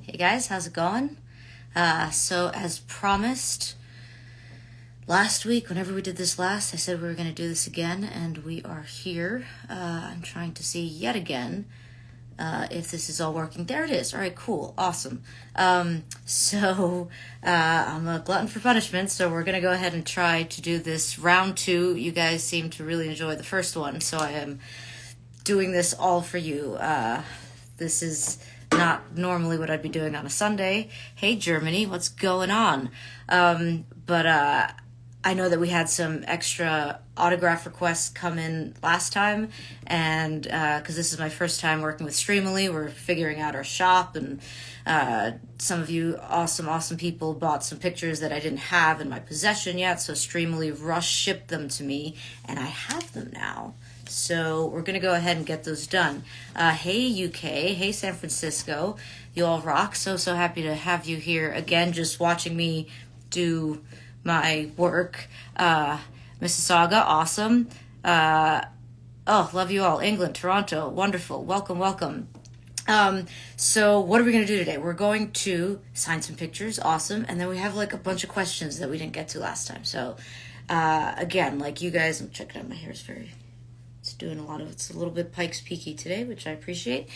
Hey guys, how's it going? So as promised, last week, whenever we did this last, I said we were going to do this again, and we are here. I'm trying to see yet again if this is all working. There it is. All right, cool. Awesome. So I'm a glutton for punishment, so we're going to go ahead and try to do this round 2. You guys seem to really enjoy the first one, so I am doing this all for you. This is not normally what I'd be doing on a Sunday. Hey, Germany, what's going on? But I know that we had some extra autograph requests come in last time, and because this is my first time working with Streamily, we're figuring out our shop, and some of you awesome people bought some pictures that I didn't have in my possession yet, so Streamily rush shipped them to me, and I have them now. So we're going to go ahead and get those done. Hey, UK. Hey, San Francisco. You all rock. So happy to have you here again, just watching me do my work. Mississauga, awesome. Love you all. England, Toronto, wonderful. Welcome. So what are we going to do today? We're going to sign some pictures. Awesome. And then we have like a bunch of questions that we didn't get to last time. So, again, like you guys, I'm checking out my hair. It's a little bit Pikes Peaky today, which I appreciate.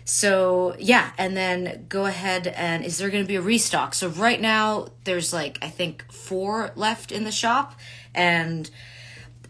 So yeah, and then go ahead and, is there going to be a restock? So right now there's I think 4 left in the shop, and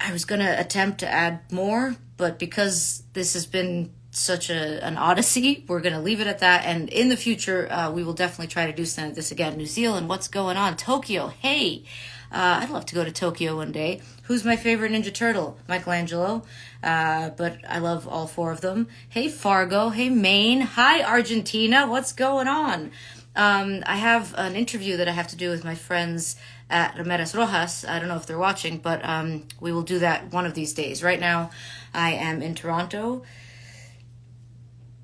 I was going to attempt to add more, but because this has been such an odyssey, we're going to leave it at that. And in the future, we will definitely try to do some of this again. New Zealand, what's going on? Tokyo, hey. I'd love to go to Tokyo one day. Who's my favorite Ninja Turtle? Michelangelo. But I love all 4 of them. Hey, Fargo. Hey, Maine. Hi, Argentina. What's going on? I have an interview that I have to do with my friends at Remeras Rojas. I don't know if they're watching, but we will do that one of these days. Right now, I am in Toronto,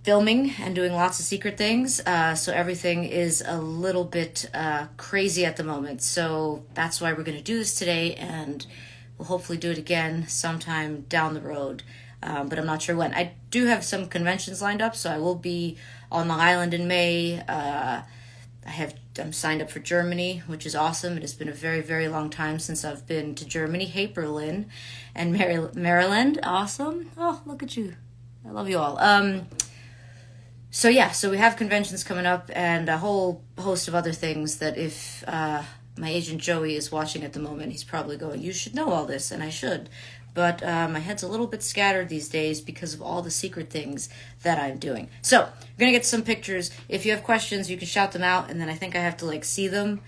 filming and doing lots of secret things, so everything is a little bit crazy at the moment. So that's why we're going to do this today, and we'll hopefully do it again sometime down the road, but I'm not sure when. I do have some conventions lined up, so I will be on Long Island in May. I'm signed up for Germany, which is awesome. It has been a very, very long time since I've been to Germany. Hey, Berlin and Maryland, awesome. Oh, look at you. I love you all. So we have conventions coming up and a whole host of other things that if my agent Joey is watching at the moment, he's probably going, you should know all this, and I should. But my head's a little bit scattered these days because of all the secret things that I'm doing. So we're going to get some pictures. If you have questions, you can shout them out, and then I think I have to see them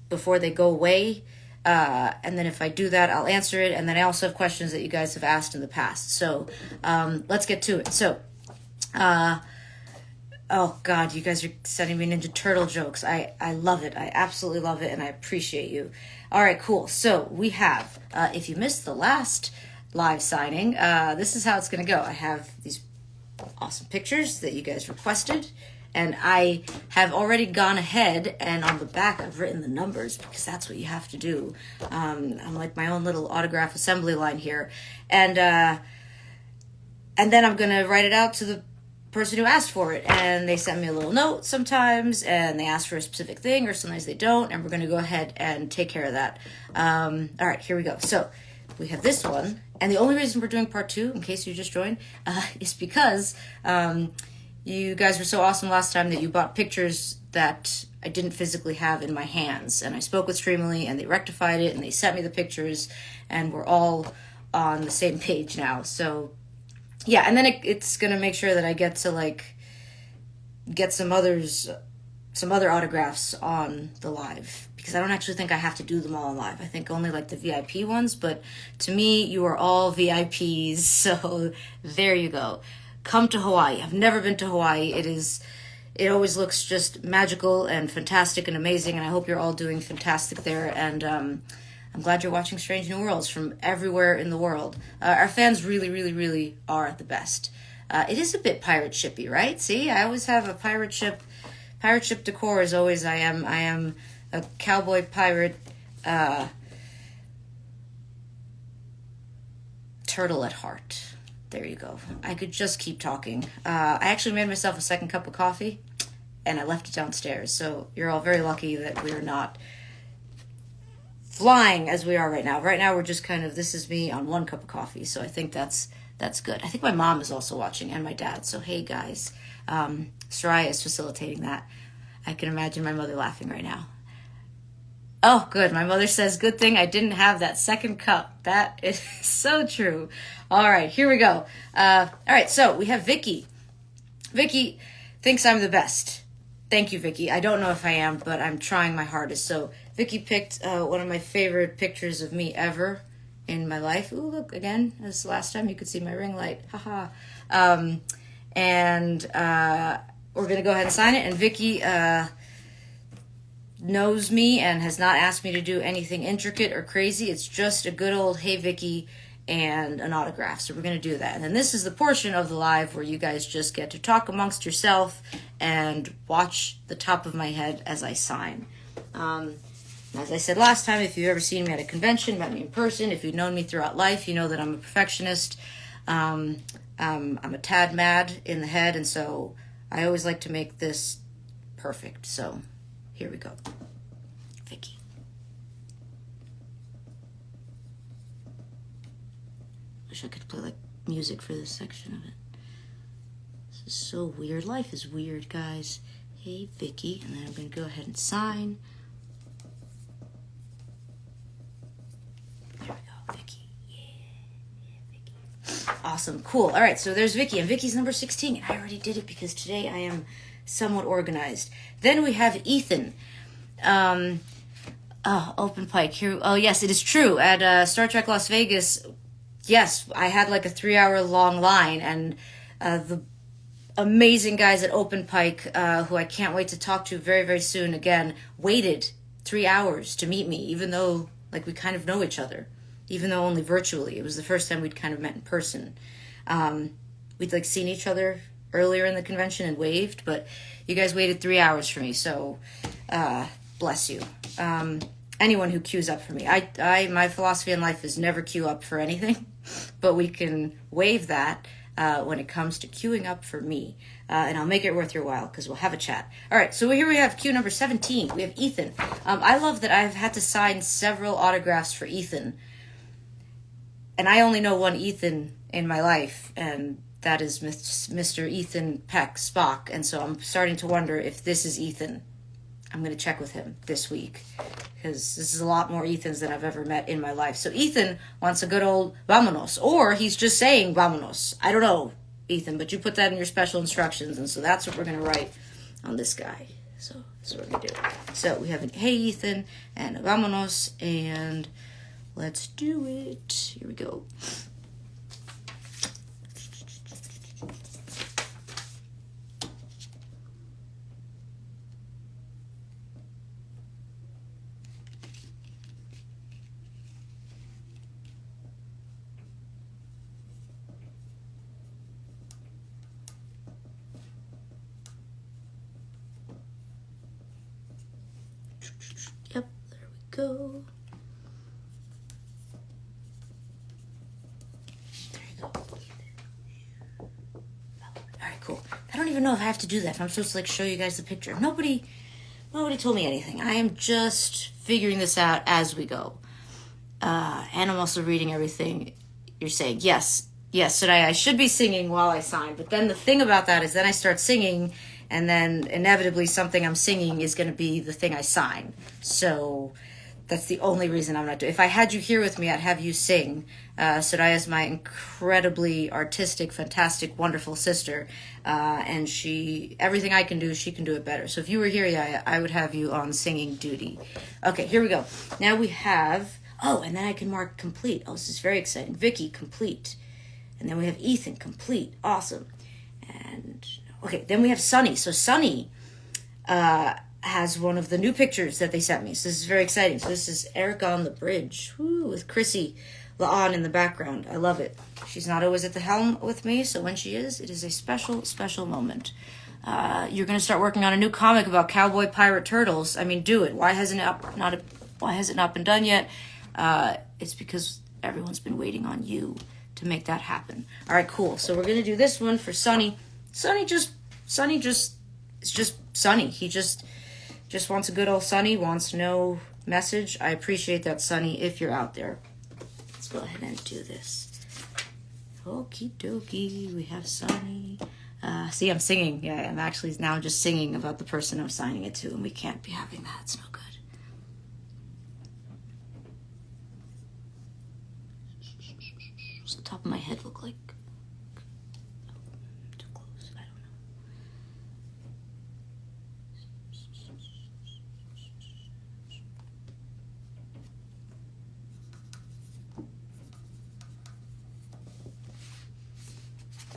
before they go away. And then if I do that, I'll answer it. And then I also have questions that you guys have asked in the past. So let's get to it. So oh God, you guys are sending me Ninja Turtle jokes. I love it. I absolutely love it, and I appreciate you. All right, cool. So we have, if you missed the last live signing, this is how it's going to go. I have these awesome pictures that you guys requested, and I have already gone ahead, and on the back I've written the numbers because that's what you have to do. I'm like my own little autograph assembly line here, and then I'm going to write it out to the person who asked for it, and they send me a little note sometimes, and they ask for a specific thing, or sometimes they don't, and we're going to go ahead and take care of that. All right, here we go. So we have this one, and the only reason we're doing part 2, in case you just joined, is because you guys were so awesome last time that you bought pictures that I didn't physically have in my hands, and I spoke with Streamily, and they rectified it, and they sent me the pictures, and we're all on the same page now. So yeah, and then it's going to make sure that I get to get some other autographs on the live, because I don't actually think I have to do them all on live. I think only the VIP ones, but to me, you are all VIPs, so there you go. Come to Hawaii. I've never been to Hawaii. It always looks just magical and fantastic and amazing, and I hope you're all doing fantastic there, and I'm glad you're watching Strange New Worlds from everywhere in the world. Our fans really, really, really are the best. It is a bit pirate shippy, right? See, I always have a pirate ship. Pirate ship decor is always I am a cowboy pirate turtle at heart. There you go. I could just keep talking. I actually made myself a second cup of coffee, and I left it downstairs. So you're all very lucky that we're not flying as we are right now. Right now, we're just kind of, this is me on one cup of coffee. So I think that's good. I think my mom is also watching, and my dad. So hey, guys. Soraya is facilitating that. I can imagine my mother laughing right now. Oh, good. My mother says, good thing I didn't have that second cup. That is so true. All right, here we go. All right, so we have Vicky. Vicky thinks I'm the best. Thank you, Vicky. I don't know if I am, but I'm trying my hardest. So Vicky picked one of my favorite pictures of me ever in my life. Ooh, look, again, as last time you could see my ring light. Haha. And we're going to go ahead and sign it. And Vicky knows me and has not asked me to do anything intricate or crazy. It's just a good old, hey, Vicky, and an autograph. So we're going to do that. And then this is the portion of the live where you guys just get to talk amongst yourself and watch the top of my head as I sign. As I said last time, if you've ever seen me at a convention, met me in person, if you've known me throughout life, you know that I'm a perfectionist. I'm a tad mad in the head, and so I always like to make this perfect. So here we go. Vicky. Wish I could play like music for this section of it. This is so weird. Life is weird, guys. Hey, Vicky. And then I'm going to go ahead and sign. There we go, Vicky. Yeah, Vicky. Awesome, cool. All right, so there's Vicky, and Vicky's number 16. I already did it because today I am somewhat organized. Then we have Ethan. Open Pike here. Oh, yes, it is true. At Star Trek Las Vegas, yes, I had like a 3-hour long line, and the amazing guys at Open Pike, who I can't wait to talk to very, very soon again, waited 3 hours to meet me, even though like we kind of know each other, even though only virtually. It was the first time we'd kind of met in person. We'd like seen each other earlier in the convention and waved, but you guys waited 3 hours for me, so bless you. Anyone who queues up for me. My philosophy in life is never queue up for anything, but we can waive that when it comes to queuing up for me, and I'll make it worth your while because we'll have a chat. All right, so here we have queue number 17. We have Ethan. I love that I've had to sign several autographs for Ethan, and I only know one Ethan in my life, and that is Mr. Ethan Peck, Spock, and so I'm starting to wonder if this is Ethan. I'm going to check with him this week, because this is a lot more Ethans than I've ever met in my life. So Ethan wants a good old vámonos, or he's just saying vámonos. I don't know, Ethan, but you put that in your special instructions, and so that's what we're going to write on this guy. So that's what we're going to do. So we have an hey, Ethan, and a vámonos, and let's do it. Here we go. Yep, there we go. There you go. Alright, cool. I don't even know if I have to do that. If I'm supposed to like show you guys the picture. Nobody told me anything. I am just figuring this out as we go. And I'm also reading everything you're saying. Yes, today I should be singing while I sign. But then the thing about that is then I start singing, and then inevitably something I'm singing is going to be the thing I sign. So that's the only reason I'm not doing it. If I had you here with me, I'd have you sing. Soraya is my incredibly artistic, fantastic, wonderful sister. And everything I can do, she can do it better. So if you were here, yeah, I would have you on singing duty. Okay, here we go. Now we have, and then I can mark complete. Oh, this is very exciting. Vicky, complete. And then we have Ethan, complete. Awesome. And okay, then we have Sunny. So Sunny has one of the new pictures that they sent me. So this is very exciting. So this is Erica on the bridge. Woo, with Chrissy La'an in the background. I love it. She's not always at the helm with me, so when she is, it is a special, special moment. You're going to start working on a new comic about cowboy pirate turtles. I mean, do it. Why hasn't it not been done yet? It's because everyone's been waiting on you to make that happen. All right, cool. So we're going to do this one for Sunny. Sunny just it's just Sunny. He just wants a good old Sunny, wants no message. I appreciate that, Sunny, if you're out there. Let's go ahead and do this. Okie dokie, we have Sunny. See, I'm singing. Yeah, I'm actually now just singing about the person I'm signing it to, and we can't be having that. It's no good. What's the top of my head look like? Too close. I don't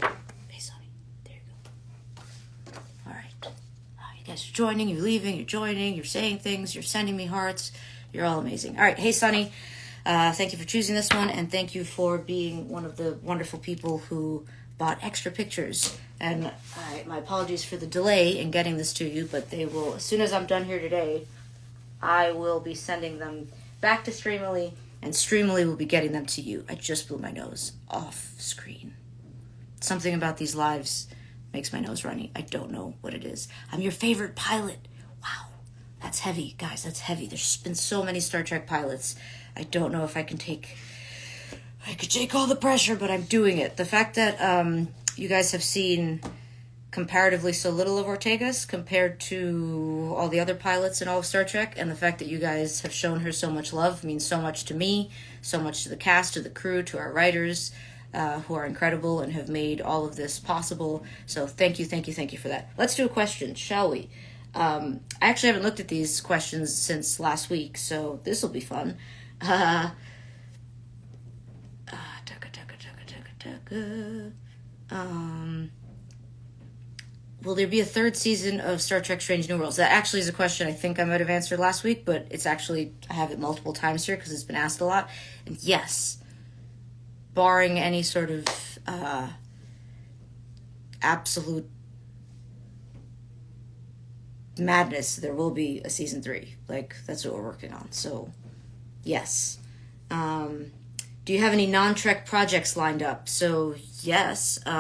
know. Hey, Sonny. There you go. All right. You guys are joining. You're leaving. You're joining. You're saying things. You're sending me hearts. You're all amazing. All right. Hey, Sonny. Thank you for choosing this one, and thank you for being one of the wonderful people who bought extra pictures. And my apologies for the delay in getting this to you, but they will, as soon as I'm done here today, I will be sending them back to Streamily, and Streamily will be getting them to you. I just blew my nose off screen. Something about these lives makes my nose runny. I don't know what it is. I'm your favorite pilot. Wow. That's heavy, guys. That's heavy. There's been so many Star Trek pilots. I don't know if I could take all the pressure, but I'm doing it. The fact that you guys have seen comparatively so little of Ortega's compared to all the other pilots in all of Star Trek, and the fact that you guys have shown her so much love means so much to me, so much to the cast, to the crew, to our writers, who are incredible and have made all of this possible. So thank you for that. Let's do a question, shall we? I actually haven't looked at these questions since last week, so this will be fun. Will there be a third season of Star Trek Strange New Worlds? That actually is a question I think I might have answered last week, but it's actually, I have it multiple times here because it's been asked a lot. And yes, barring any sort of absolute madness, there will be a season 3. Like, that's what we're working on. So, yes. Do you have any non-Trek projects lined up? So, yes. Did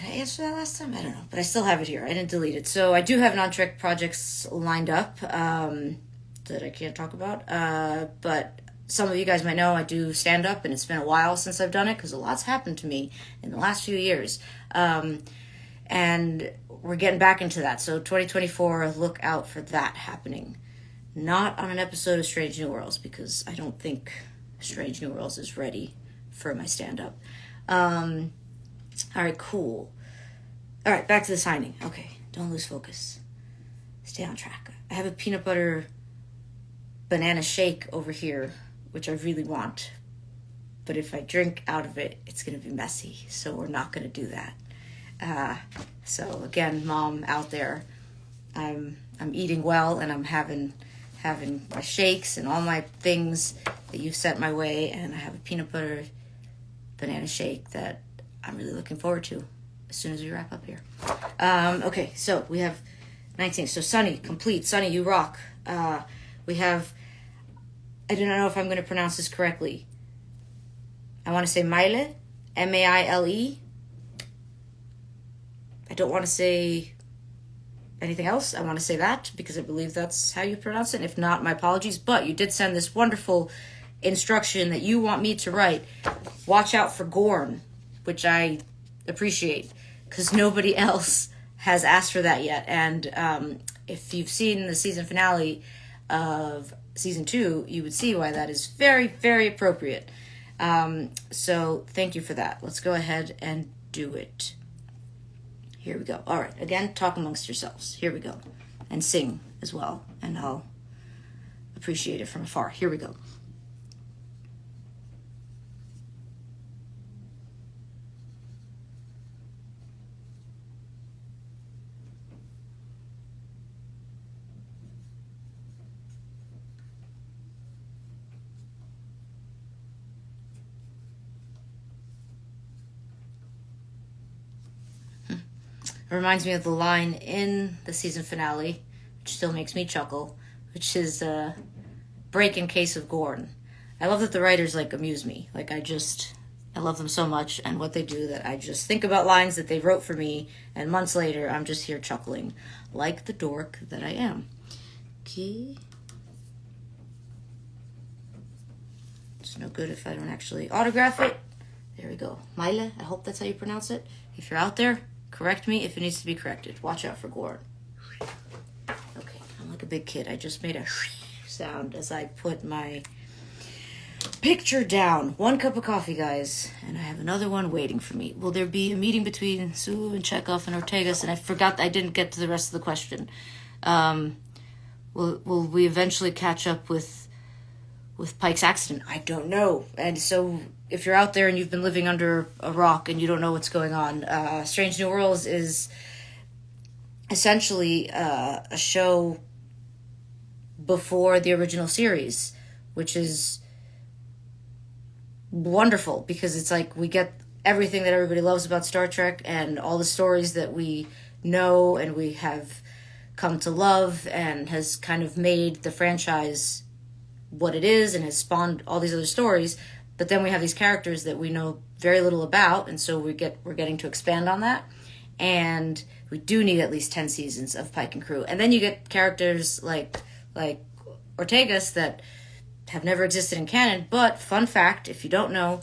I answer that last time? I don't know, but I still have it here. I didn't delete it. So, I do have non-Trek projects lined up that I can't talk about. But some of you guys might know I do stand-up, and it's been a while since I've done it because a lot's happened to me in the last few years. And we're getting back into that. So 2024, look out for that happening. Not on an episode of Strange New Worlds, because I don't think Strange New Worlds is ready for my stand-up. All right, cool. All right, back to the signing. Okay, don't lose focus. Stay on track. I have a peanut butter banana shake over here, which I really want. But if I drink out of it, it's going to be messy. So we're not going to do that. So again, Mom out there, I'm eating well, and I'm having my shakes and all my things that you've sent my way, and I have a peanut butter banana shake that I'm really looking forward to as soon as we wrap up here. Okay, so we have 19. So Sunny, complete. Sunny, you rock. We have, I don't know if I'm going to pronounce this correctly. I want to say Maile, M-A-I-L-E. I don't want to say anything else. I want to say that because I believe that's how you pronounce it. If not, my apologies. But you did send this wonderful instruction that you want me to write. Watch out for Gorn, which I appreciate because nobody else has asked for that yet. And if you've seen the season finale of season 2, you would see why that is very, very appropriate. So thank you for that. Let's go ahead and do it. Here we go. All right. Again, talk amongst yourselves. Here we go. And sing as well. And I'll appreciate it from afar. Here we go. It reminds me of the line in the season finale, which still makes me chuckle, which is break in case of Gorn. I love that the writers, like, amuse me. Like, I love them so much and what they do that I just think about lines that they wrote for me, and months later, I'm just here chuckling like the dork that I am. Okay. It's no good if I don't actually autograph it. There we go. Mile, I hope that's how you pronounce it. If you're out there, correct me if it needs to be corrected. Watch out for Gord. Okay, I'm like a big kid. I just made a sound as I put my picture down. 1 cup of coffee, guys. And I have another one waiting for me. Will there be a meeting between Sue and Chekhov and Ortegas? And I forgot, I didn't get to the rest of the question. Will we eventually catch up with Pike's accident? I don't know. And so if you're out there and you've been living under a rock and you don't know what's going on, Strange New Worlds is essentially a show before the original series, which is wonderful because it's like we get everything that everybody loves about Star Trek and all the stories that we know and we have come to love and has kind of made the franchise what it is and has spawned all these other stories. But then we have these characters that we know very little about, and so we're getting to expand on that. And we do need at least 10 seasons of Pike and crew. And then you get characters like Ortegas that have never existed in canon. But fun fact, if you don't know,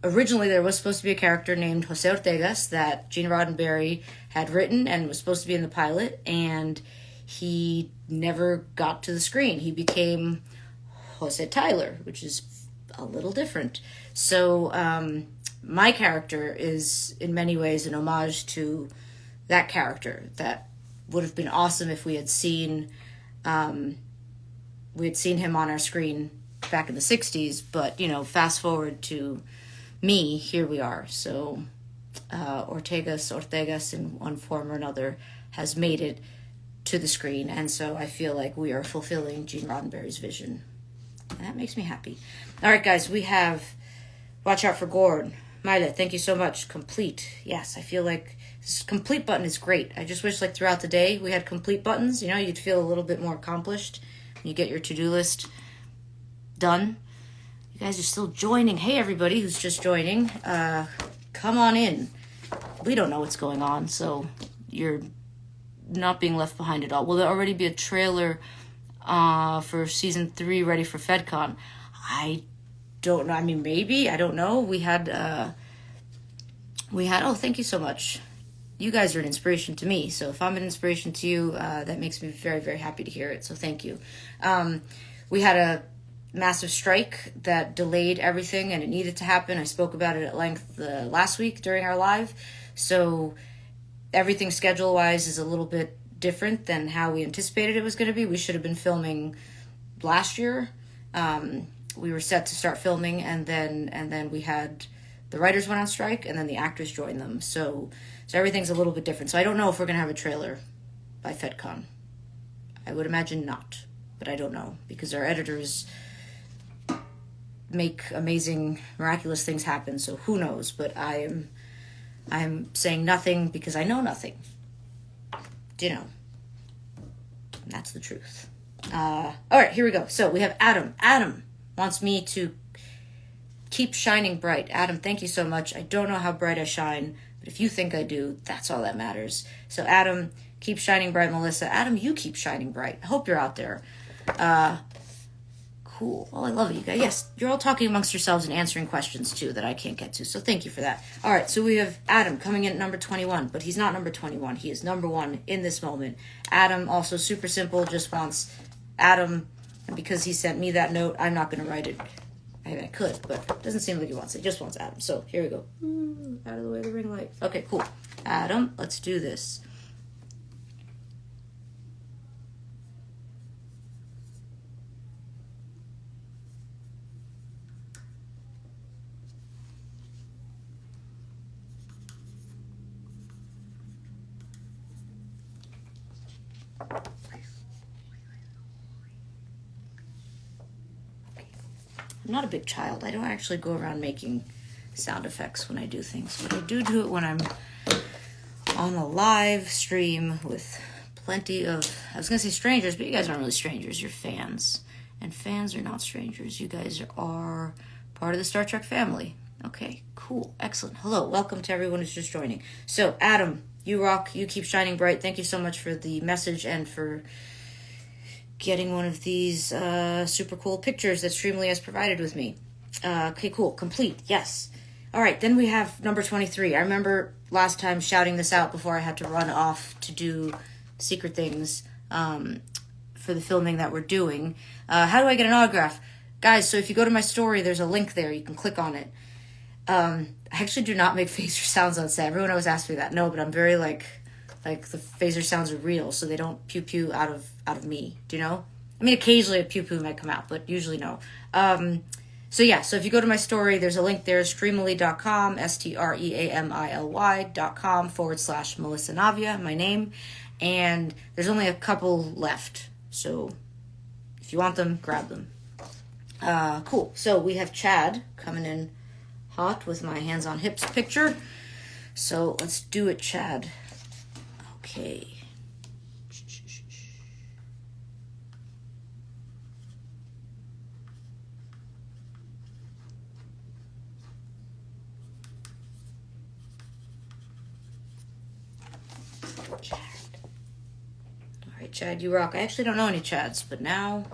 originally there was supposed to be a character named Jose Ortegas that Gene Roddenberry had written and was supposed to be in the pilot, and he never got to the screen. He became Jose Tyler, which is a little different. So my character is in many ways an homage to that character. That would have been awesome if we had seen him on our screen back in the 60s, but fast forward to me, here we are. So Ortegas in one form or another has made it to the screen, and so I feel like we are fulfilling Gene Roddenberry's vision, and that makes me happy. All right, guys, we have Watch Out for Gord. Mila, thank you so much. Complete. Yes, I feel like this complete button is great. I just wish like throughout the day we had complete buttons. You'd feel a little bit more accomplished when you get your to-do list done. You guys are still joining. Hey, everybody who's just joining. Come on in. We don't know what's going on, so you're not being left behind at all. Will there already be a trailer for season 3 ready for FedCon? I don't know. I mean, maybe. I don't know. We had, oh, thank you so much. You guys are an inspiration to me. So if I'm an inspiration to you, that makes me very, very happy to hear it. So thank you. We had a massive strike that delayed everything, and it needed to happen. I spoke about it at length last week during our live. So everything schedule-wise is a little bit different than how we anticipated it was going to be. We should have been filming last year. We were set to start filming, and then we had the writers went on strike, and then the actors joined them. So everything's a little bit different. So I don't know if we're going to have a trailer by FedCon. I would imagine not, but I don't know, because our editors make amazing, miraculous things happen. So who knows? But I'm saying nothing because I know nothing. And that's the truth. All right, here we go. So we have Adam. Adam wants me to keep shining bright. Adam, thank you so much. I don't know how bright I shine, but if you think I do, that's all that matters. So Adam, keep shining bright. Melissa, Adam, you keep shining bright. I hope you're out there. Cool. Well, I love it, you guys. Yes, you're all talking amongst yourselves and answering questions, too, that I can't get to. So thank you for that. All right, so we have Adam coming in at number 21, but he's not number 21. He is number 1 in this moment. Adam, also super simple, just wants Adam, and because he sent me that note, I'm not going to write it. I could, but it doesn't seem like he wants it. He just wants Adam. So here we go. Out of the way of the ring light. Okay, cool. Adam, let's do this. I'm not a big child. I don't actually go around making sound effects when I do things, but I do it when I'm on a live stream with plenty of, I was going to say strangers, but you guys aren't really strangers. You're fans. And fans are not strangers. You guys are part of the Star Trek family. Okay, cool. Excellent. Hello. Welcome to everyone who's just joining. So, Adam, you rock. You keep shining bright. Thank you so much for the message and for getting one of these super cool pictures that Streamily has provided with me. Okay, cool. Complete. Yes. All right, then we have number 23. I remember last time shouting this out before I had to run off to do secret things for the filming that we're doing. How do I get an autograph? Guys, so if you go to my story, there's a link there. You can click on it. I actually do not make phaser sounds on set. Everyone always asks me that. No, but I'm very like the phaser sounds are real, so they don't pew pew out of me. Do you know? I mean, occasionally a pew pew might come out, but usually no. So yeah, so if you go to my story, there's a link there, streamily.com, streamily.com/Melissa Navia, my name, and there's only a couple left. So if you want them, grab them. Cool. So we have Chad coming in hot with my hands on hips picture. So let's do it, Chad. Okay. Chad. All right, Chad, you rock. I actually don't know any Chads, but now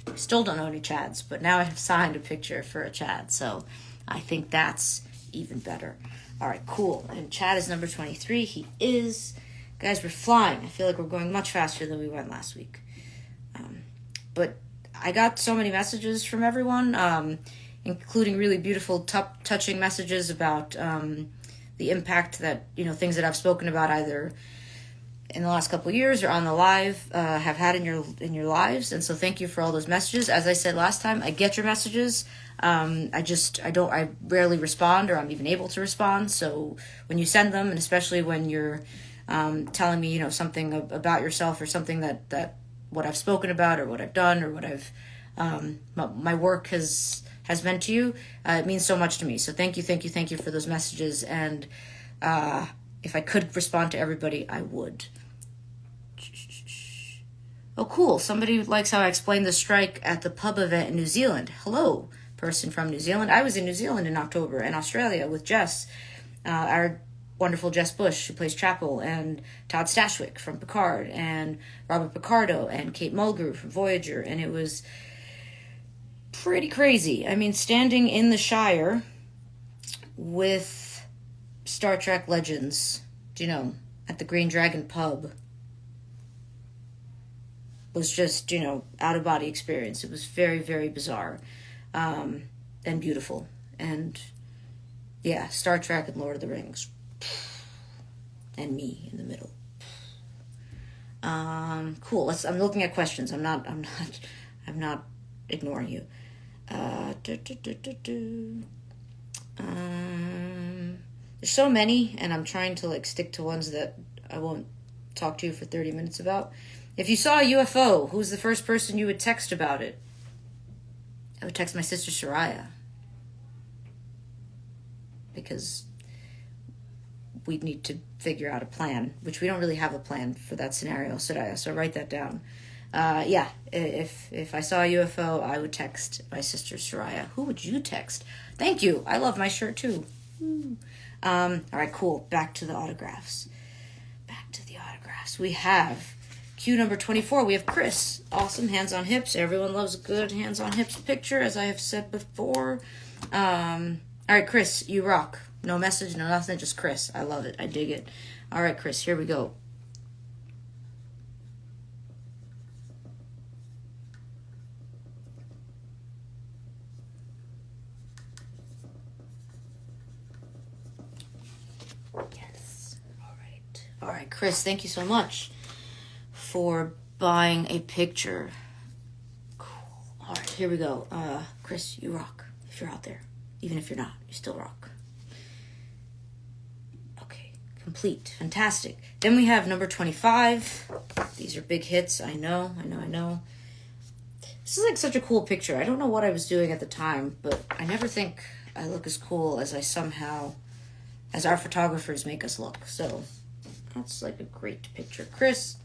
I still don't know any Chads, but now I have signed a picture for a Chad, so I think that's even better. All right, cool. And Chad is number 23. He is. Guys, we're flying. I feel like we're going much faster than we went last week. But I got so many messages from everyone, including really beautiful, touching messages about the impact that, things that I've spoken about either in the last couple of years or on the live have had in your lives. And so thank you for all those messages. As I said last time, I get your messages. I rarely respond, or I'm even able to respond. So when you send them, and especially when you're telling me, something about yourself or something that what I've spoken about or what I've done or what I've my work has meant to you, it means so much to me. So thank you for those messages. And if I could respond to everybody, I would. Oh, cool. Somebody likes how I explained the strike at the pub event in New Zealand. Hello, person from New Zealand. I was in New Zealand in October and Australia with Jess, our wonderful Jess Bush, who plays Chapel, and Todd Stashwick from Picard, and Robert Picardo, and Kate Mulgrew from Voyager. And it was pretty crazy. I mean, standing in the Shire with Star Trek legends, at the Green Dragon pub was just, out-of-body experience. It was very, very bizarre and beautiful. And, yeah, Star Trek and Lord of the Rings. And me in the middle. Cool. I'm looking at questions. I'm not ignoring you. There's so many, and I'm trying to stick to ones that I won't talk to you for 30 minutes about. If you saw a UFO, who's the first person you would text about it? I would text my sister Soraya. Because we'd need to figure out a plan, which we don't really have a plan for that scenario, Soraya, so write that down. If I saw a UFO, I would text my sister Soraya. Who would you text? Thank you. I love my shirt too. All right, cool. Back to the autographs. We have cue number 24. We have Chris. Awesome. Hands on hips. Everyone loves a good hands on hips picture, as I have said before. All right, Chris, you rock. No message, no nothing, just Chris. I love it. I dig it. All right, Chris, here we go. Yes. All right, Chris, thank you so much for buying a picture. Cool. All right, here we go. Chris, you rock. If you're out there. Even if you're not, you still rock. Okay, complete. Fantastic. Then we have number 25. These are big hits. I know. This is such a cool picture. I don't know what I was doing at the time, but I never think I look as cool as as our photographers make us look. So that's a great picture. Chris,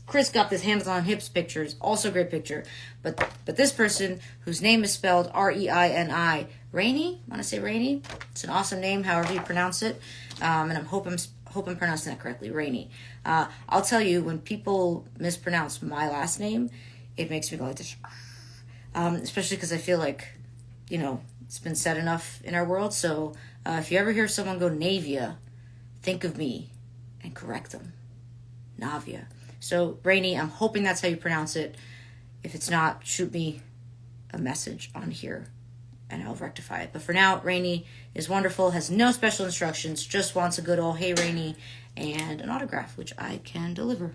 Chris got this hands on hips pictures, also great picture. But this person whose name is spelled Reini, Rainy. I want to say Rainy. It's an awesome name, however you pronounce it. And I'm hope I'm pronouncing that correctly, Rainy. I'll tell you, when people mispronounce my last name, it makes me go like this. Especially because I feel like, it's been said enough in our world. So if you ever hear someone go Navia, think of me and correct them. Navia. So, Rainy, I'm hoping that's how you pronounce it. If it's not, shoot me a message on here and I'll rectify it. But for now, Rainy is wonderful, has no special instructions, just wants a good old hey Rainy and an autograph, which I can deliver.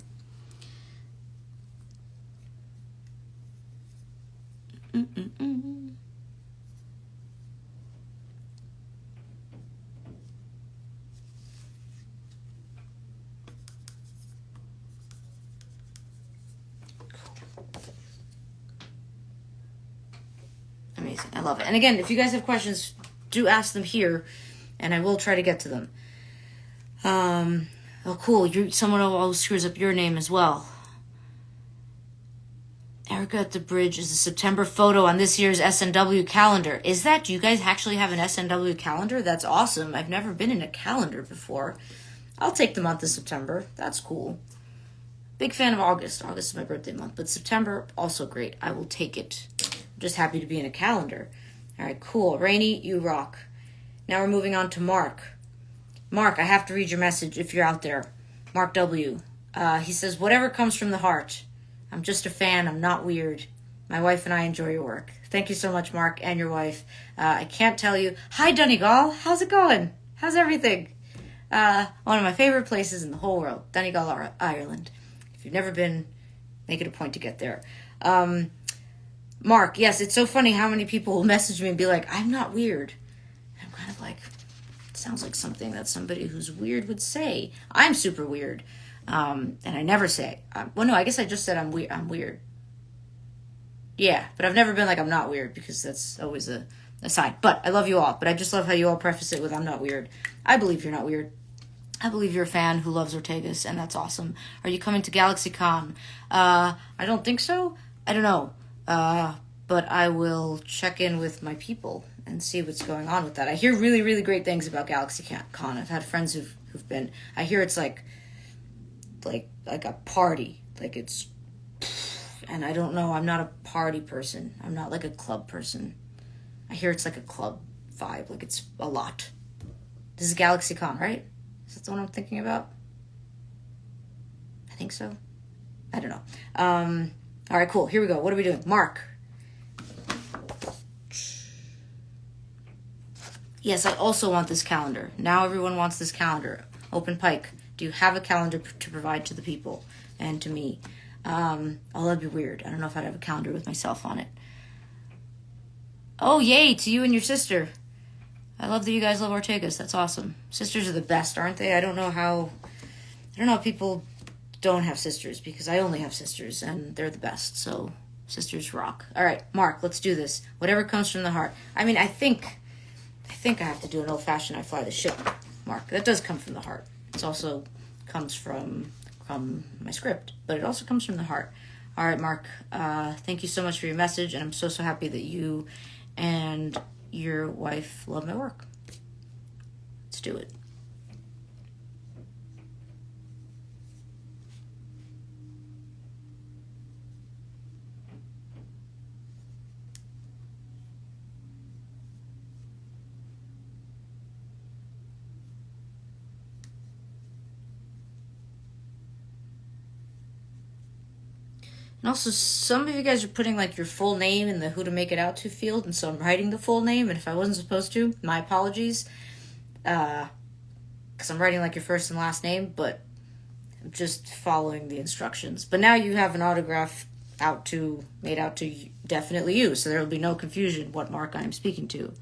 Amazing. I love it. And again, if you guys have questions, do ask them here, and I will try to get to them. Oh, cool. Someone always screws up your name as well. Erica at the Bridge is a September photo on this year's SNW calendar. Is that? Do you guys actually have an SNW calendar? That's awesome. I've never been in a calendar before. I'll take the month of September. That's cool. Big fan of August. August is my birthday month. But September, also great. I will take it. Just happy to be in a calendar. All right, cool. Rainy, you rock. Now we're moving on to Mark. Mark, I have to read your message if you're out there. Mark W. He says, whatever comes from the heart. I'm just a fan. I'm not weird. My wife and I enjoy your work. Thank you so much, Mark, and your wife. I can't tell you. Hi, Donegal. How's it going? How's everything? One of my favorite places in the whole world, Donegal, Ireland. If you've never been, make it a point to get there. Mark, yes, it's so funny how many people will message me and be like, I'm not weird. And I'm kind of like, it sounds like something that somebody who's weird would say. I'm super weird. And I never say, well, no, I guess I just said I'm weird. Yeah, but I've never been like, I'm not weird, because that's always a sign. But I love you all. But I just love how you all preface it with, I'm not weird. I believe you're not weird. I believe you're a fan who loves Ortegas, and that's awesome. Are you coming to GalaxyCon? I don't think so. I don't know. But I will check in with my people and see what's going on with that. I hear really, really great things about GalaxyCon. I've had friends who've been. I hear it's like a party. Like it's, and I don't know. I'm not a party person. I'm not like a club person. I hear it's like a club vibe. Like it's a lot. This is GalaxyCon, right? Is that the one I'm thinking about? I think so. I don't know. All right, cool. Here we go. What are we doing? Mark. Yes, I also want this calendar. Now everyone wants this calendar. Open Pike. Do you have a calendar to provide to the people and to me? Oh, that'd be weird. I don't know if I'd have a calendar with myself on it. Oh, yay, to you and your sister. I love that you guys love Ortegas. That's awesome. Sisters are the best, aren't they? I don't know how people don't have sisters, because I only have sisters and they're the best. So sisters rock. All right, Mark, let's do this. Whatever comes from the heart. I mean, I think I have to do an old-fashioned I fly the ship, Mark. That does come from the heart. It also comes from my script, but it also comes from the heart. All right, Mark, thank you so much for your message, and I'm so happy that you and your wife love my work. Let's do it. And also, some of you guys are putting like your full name in the who to make it out to field, and so I'm writing the full name, and if I wasn't supposed to, my apologies. Because I'm writing like your first and last name, but I'm just following the instructions. But now you have an autograph made out to definitely you, so there will be no confusion what Mark I am speaking to.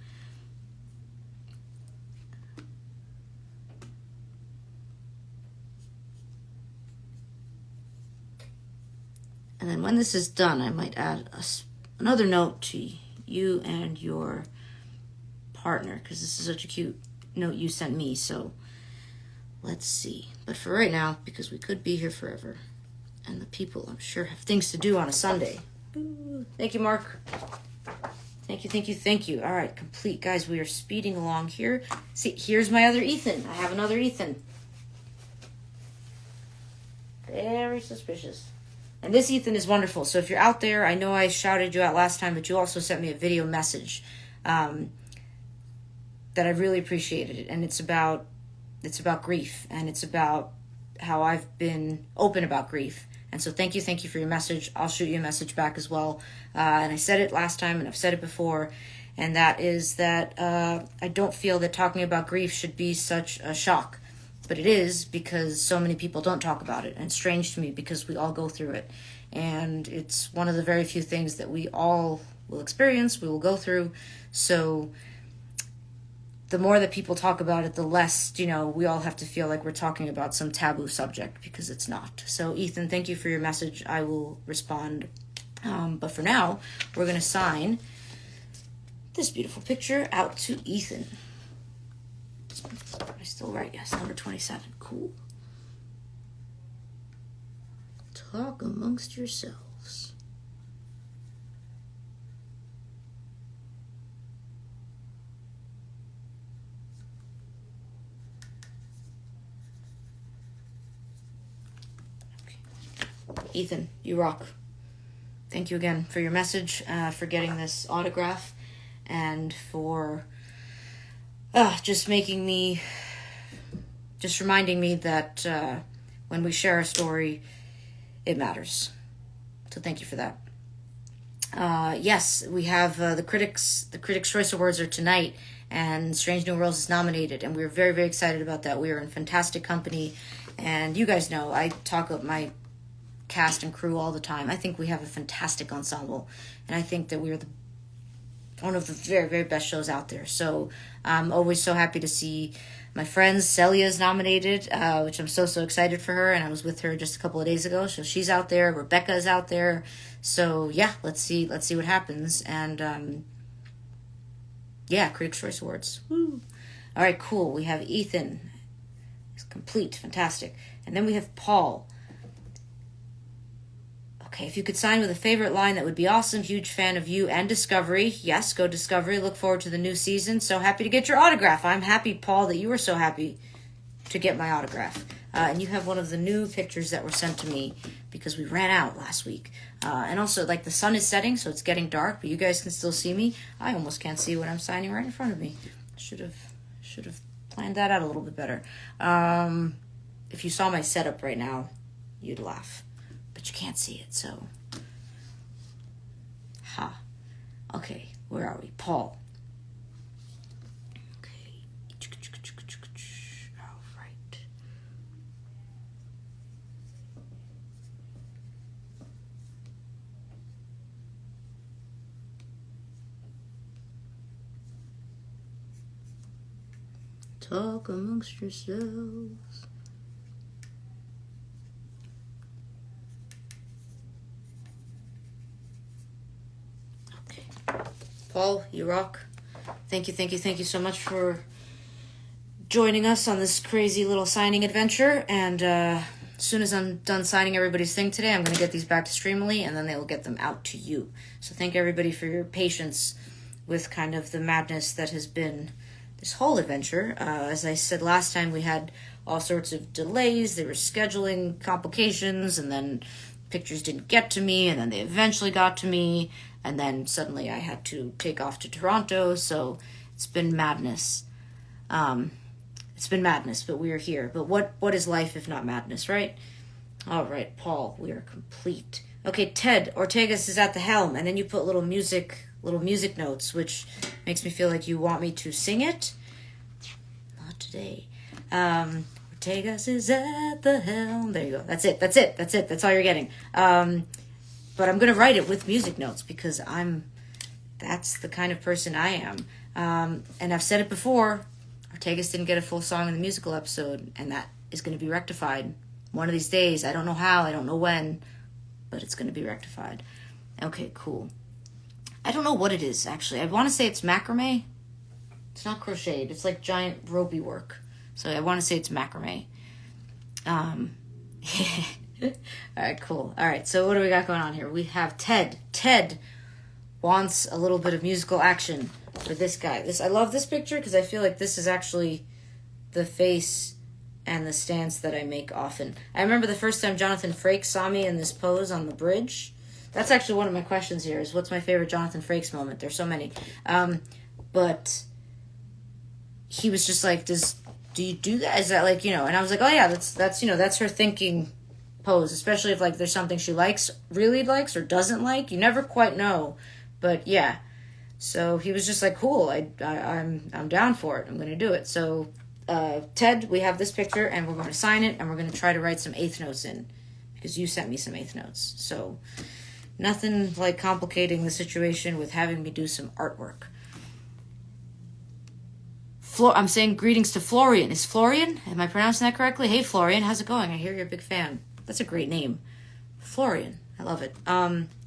And then when this is done, I might add another note to you and your partner, because this is such a cute note you sent me. So let's see. But for right now, because we could be here forever, And the people, I'm sure, have things to do on a Sunday. Ooh, thank you, Mark. Thank you, thank you, thank you. All right, complete. Guys, we are speeding along here. See, here's my other Ethan. I have another Ethan. Very suspicious. And this Ethan is wonderful. So if you're out there, I know I shouted you out last time, but you also sent me a video message that I really appreciated it. And it's about grief, and it's about how I've been open about grief. And so thank you for your message. I'll shoot you a message back as well. And I said it last time, and I've said it before, and that is that I don't feel that talking about grief should be such a shock. But it is, because so many people don't talk about it. And it's strange to me because we all go through it. And it's one of the very few things that we all will experience, we will go through. So the more that people talk about it, the less, we all have to feel like we're talking about some taboo subject, because it's not. So Ethan, thank you for your message. I will respond. But for now, we're going to sign this beautiful picture out to Ethan. Am I still right? Yes, number 27. Cool. Talk amongst yourselves. Okay. Ethan, you rock. Thank you again for your message, for getting this autograph, and for just reminding me that when we share a story, it matters. So thank you for that. Yes, we have the Critics' Choice Awards are tonight, and Strange New Worlds is nominated, and we're very, very excited about that. We are in fantastic company, and you guys know I talk up my cast and crew all the time. I think we have a fantastic ensemble, and I think that we are one of the very, very best shows out there. So I'm always so happy to see my friends. Celia's nominated, which I'm so excited for her, and I was with her just a couple of days ago, so she's out there. Rebecca's out there. So yeah, let's see what happens. And yeah, Critics' Choice Awards. Woo. All right, cool. We have Ethan. It's complete, fantastic. And then we have Paul. Okay, if you could sign with a favorite line, that would be awesome. Huge fan of you and Discovery. Yes, go Discovery. Look forward to the new season. So happy to get your autograph. I'm happy, Paul, that you were so happy to get my autograph. And you have one of the new pictures that were sent to me because we ran out last week. And also, the sun is setting, so it's getting dark, but you guys can still see me. I almost can't see what I'm signing right in front of me. Should have planned that out a little bit better. If you saw my setup right now, you'd laugh. But you can't see it, so. Okay, where are we? Paul. Okay. All right. Talk amongst yourselves. Paul, you rock. Thank you so much for joining us on this crazy little signing adventure. And as soon as I'm done signing everybody's thing today, I'm going to get these back to Streamily, and then they will get them out to you. So thank everybody for your patience with kind of the madness that has been this whole adventure. As I said last time, we had all sorts of delays. There were scheduling complications, and then pictures didn't get to me, and then they eventually got to me. And then suddenly I had to take off to Toronto, so it's been madness. But we are here. But what is life if not madness, right? All right, Paul, we are complete. Okay, Ted Ortegas is at the helm, and then you put little music notes, which makes me feel like you want me to sing it. Not today. Ortegas is at the helm. There you go. That's it. That's all you're getting. But I'm going to write it with music notes because that's the kind of person I am. And I've said it before, Ortegas didn't get a full song in the musical episode, and that is going to be rectified one of these days. I don't know how, I don't know when, but it's going to be rectified. Okay, cool. I don't know what it is, actually. I want to say it's macrame. It's not crocheted. It's like giant ropey work. So I want to say it's macrame. All right, cool. All right, so what do we got going on here? We have Ted. Ted wants a little bit of musical action for this guy. I love this picture because I feel like this is actually the face and the stance that I make often. I remember the first time Jonathan Frakes saw me in this pose on the bridge. That's actually one of my questions here is what's my favorite Jonathan Frakes moment? There's so many. But he was just like, do you do that? Is that like, and I was like, oh yeah, that's her thinking pose, especially if like there's something she really likes or doesn't like. You never quite know. But yeah. So he was just like, cool, I'm down for it. I'm going to do it. So Ted, we have this picture and we're going to sign it and we're going to try to write some eighth notes in because you sent me some eighth notes. So nothing like complicating the situation with having me do some artwork. I'm saying greetings to Florian. Is Florian? Am I pronouncing that correctly? Hey, Florian, how's it going? I hear you're a big fan. That's a great name. Florian. I love it.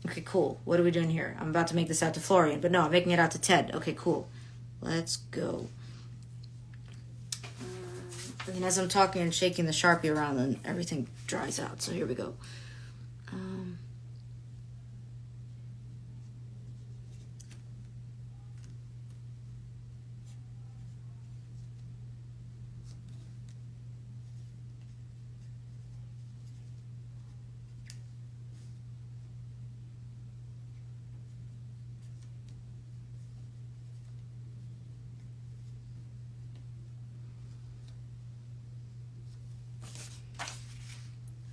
Okay, cool. What are we doing here? I'm about to make this out to Florian, but no, I'm making it out to Ted. Okay, cool. Let's go. And as I'm talking and shaking the Sharpie around, then everything dries out. So here we go.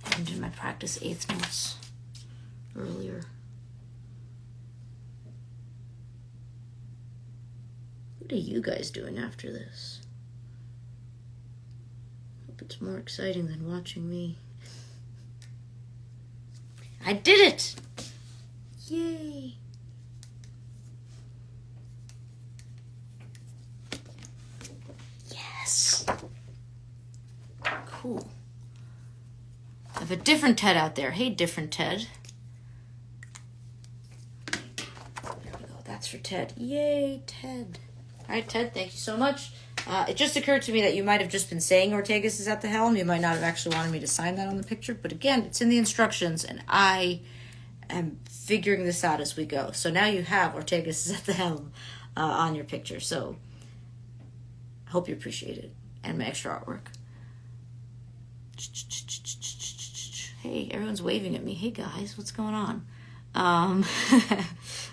I did my practice eighth notes earlier. What are you guys doing after this? Hope it's more exciting than watching me. I did it! Yay! Yes! Cool. I have a different Ted out there. Hey, different Ted. There we go. That's for Ted. Yay, Ted. All right, Ted, thank you so much. It just occurred to me that you might have just been saying Ortegas is at the helm. You might not have actually wanted me to sign that on the picture. But again, it's in the instructions, and I am figuring this out as we go. So now you have Ortegas is at the helm on your picture. So I hope you appreciate it and my extra artwork. Hey, everyone's waving at me. Hey, guys, what's going on?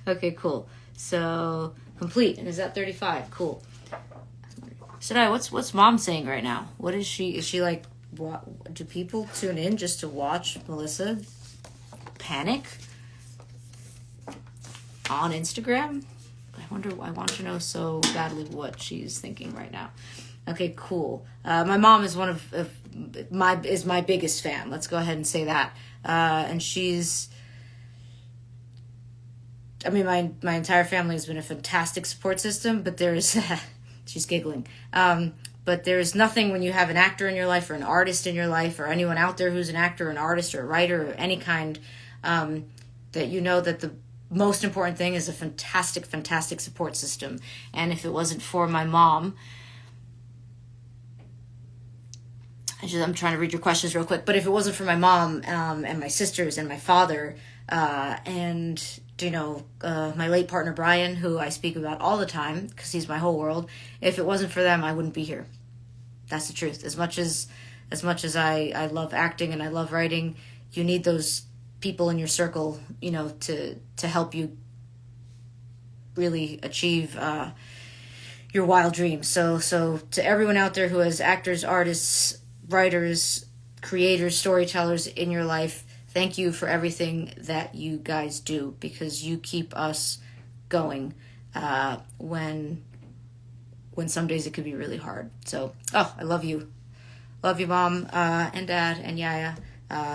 Okay, cool. So, complete. And is that 35? Cool. Sadai, what's Mom saying right now? What is she? Is she like, what, do people tune in just to watch Melissa panic on Instagram? I want to know so badly what she's thinking right now. Okay, cool. My mom is my biggest fan. Let's go ahead and say that. And she's, I mean, my entire family has been a fantastic support system, but there's, she's giggling. But there's nothing when you have an actor in your life or an artist in your life or anyone out there who's an actor or an artist or a writer or any kind, that you know that the most important thing is a fantastic, fantastic support system. And if it wasn't for my mom, I'm trying to read your questions real quick, but if it wasn't for my mom and my sisters and my father and, my late partner Brian, who I speak about all the time because he's my whole world, if it wasn't for them, I wouldn't be here. That's the truth. As much as I love acting and I love writing, you need those people in your circle, to help you really achieve your wild dreams. So to everyone out there who has actors, artists, writers, creators, storytellers in your life, thank you for everything that you guys do because you keep us going when some days it could be really hard. So, I love you. Love you, Mom and Dad and Yaya,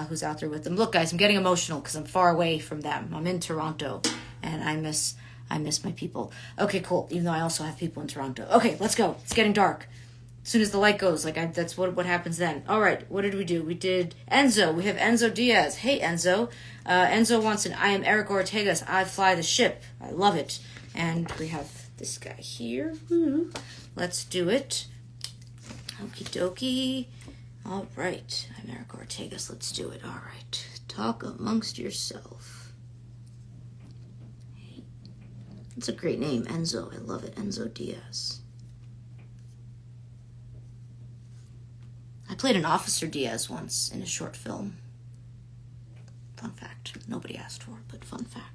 who's out there with them. Look, guys, I'm getting emotional because I'm far away from them. I'm in Toronto and I miss my people. Okay, cool. Even though I also have people in Toronto. Okay, let's go. It's getting dark. As soon as the light goes, that's what happens then. All right, what did we do? We did Enzo. We have Enzo Diaz. Hey, Enzo. Enzo wants an I am Eric Ortegas. I fly the ship. I love it. And we have this guy here. Let's do it. Okie dokie. All right, America Ortegas, let's do it. All right, talk amongst yourself. Hey, that's a great name, Enzo. I love it, Enzo Diaz. I played an Officer Diaz once in a short film. Fun fact. Nobody asked for it, but fun fact.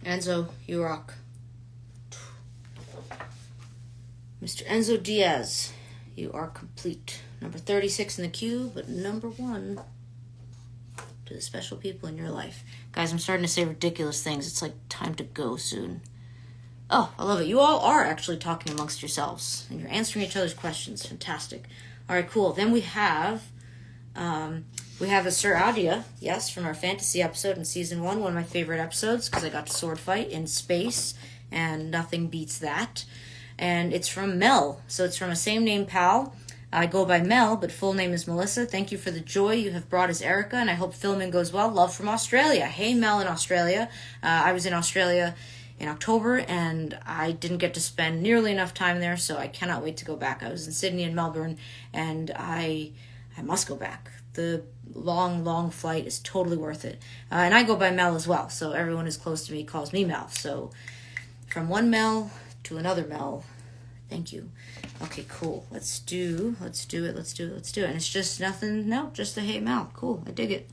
Enzo, you rock. Mr. Enzo Diaz, you are complete. Number 36 in the queue, but number 1 to the special people in your life. Guys, I'm starting to say ridiculous things. It's like time to go soon. Oh, I love it. You all are actually talking amongst yourselves, and you're answering each other's questions. Fantastic. All right, cool. Then we have a Sir Adia, yes, from our fantasy episode in season 1 of my favorite episodes, because I got to sword fight in space, and nothing beats that. And it's from Mel, so it's from a same-name pal. I go by Mel, but full name is Melissa. Thank you for the joy you have brought as Erica, and I hope filming goes well. Love from Australia. Hey, Mel in Australia. I was in Australia in October, and I didn't get to spend nearly enough time there, so I cannot wait to go back. I was in Sydney and Melbourne, and I must go back. The long flight is totally worth it. And I go by Mel as well, so everyone who's close to me calls me Mel. So from one Mel to another Mel, thank you. Okay, cool. Let's do it. And it's just nothing, no, just a hey Mel. Cool, I dig it.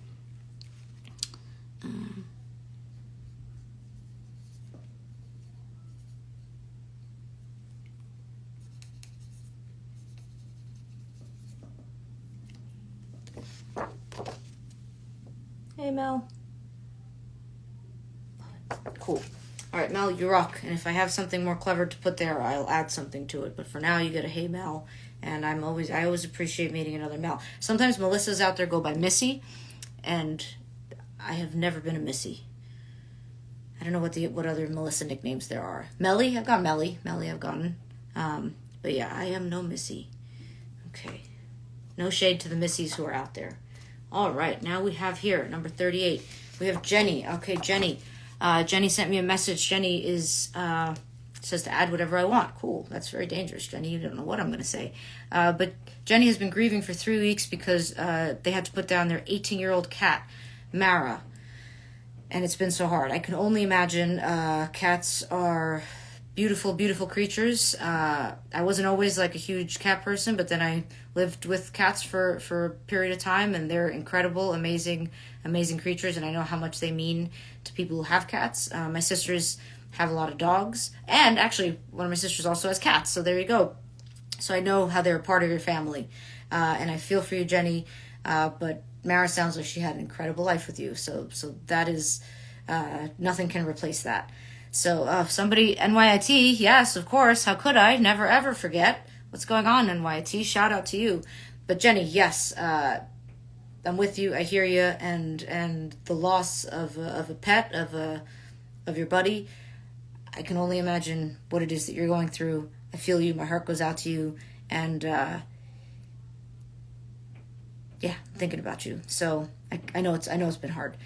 Hey, Mel. Cool. All right, Mel, you rock. And if I have something more clever to put there, I'll add something to it. But for now, you get a hey, Mel. And I always appreciate meeting another Mel. Sometimes Melissas out there go by Missy, and I have never been a Missy. I don't know what other Melissa nicknames there are. Melly, I've got Melly. Melly, I've gotten. But yeah, I am no Missy. Okay. No shade to the Missies who are out there. All right, now we have here, number 38. We have Jenny. Okay, Jenny. Jenny sent me a message. Jenny says to add whatever I want. Cool, that's very dangerous, Jenny. You don't know what I'm going to say. But Jenny has been grieving for 3 weeks because they had to put down their 18-year-old cat, Mara. And it's been so hard. I can only imagine. Cats are beautiful, beautiful creatures. I wasn't always like a huge cat person, but then I lived with cats for a period of time, and they're incredible, amazing creatures, and I know how much they mean to people who have cats. My sisters have a lot of dogs, and actually one of my sisters also has cats, so there you go. So I know how they're a part of your family, and I feel for you, Jenny, but Mara sounds like she had an incredible life with you, so that is, nothing can replace that. So somebody, NYIT, yes, of course, how could I? Never ever forget. What's going on, NYIT? Shout out to you. But Jenny, yes, I'm with you. I hear you. And the loss of a pet, of your buddy, I can only imagine what it is that you're going through. I feel you. My heart goes out to you. And yeah, I'm thinking about you. So I know it's been hard.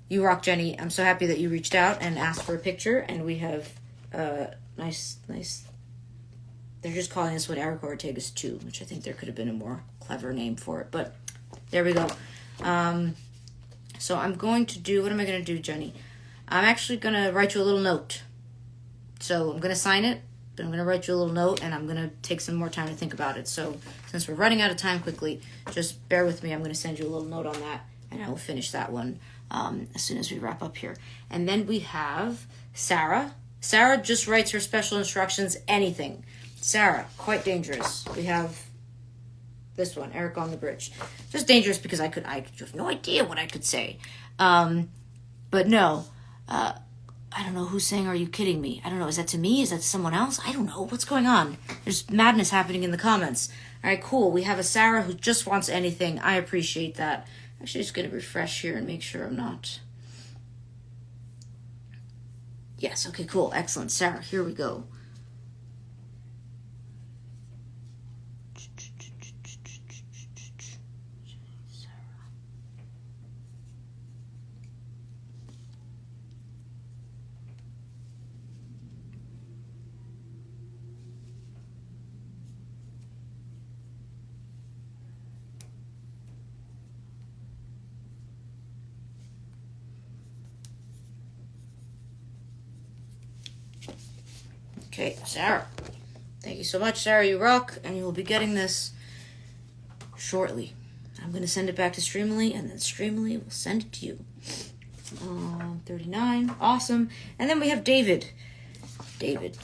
You rock, Jenny. I'm so happy that you reached out and asked for a picture, and we have nice. They're just calling this one Erica Ortega's 2, which I think there could have been a more clever name for it, but there we go. So I'm going to do, what am I going to do, Jenny? I'm actually going to write you a little note. So I'm going to sign it, but I'm going to write you a little note, and I'm going to take some more time to think about it. So since we're running out of time quickly, just bear with me. I'm going to send you a little note on that, and I will finish that one as soon as we wrap up here. And then we have Sarah. Sarah just writes her special instructions, anything. Sarah, quite dangerous. We have this one, Eric on the Bridge. Just dangerous because I have no idea what I could say. But no, I don't know who's saying, "Are you kidding me?" I don't know. Is that to me? Is that to someone else? I don't know. What's going on? There's madness happening in the comments. All right, cool. We have a Sarah who just wants anything. I appreciate that. Actually, just going to refresh here and make sure I'm not. Yes, okay, cool. Excellent. Sarah, here we go. Okay, Sarah. Thank you so much, Sarah. You rock, and you will be getting this shortly. I'm going to send it back to Streamily, and then Streamily will send it to you. 39. Awesome. And then we have David. David.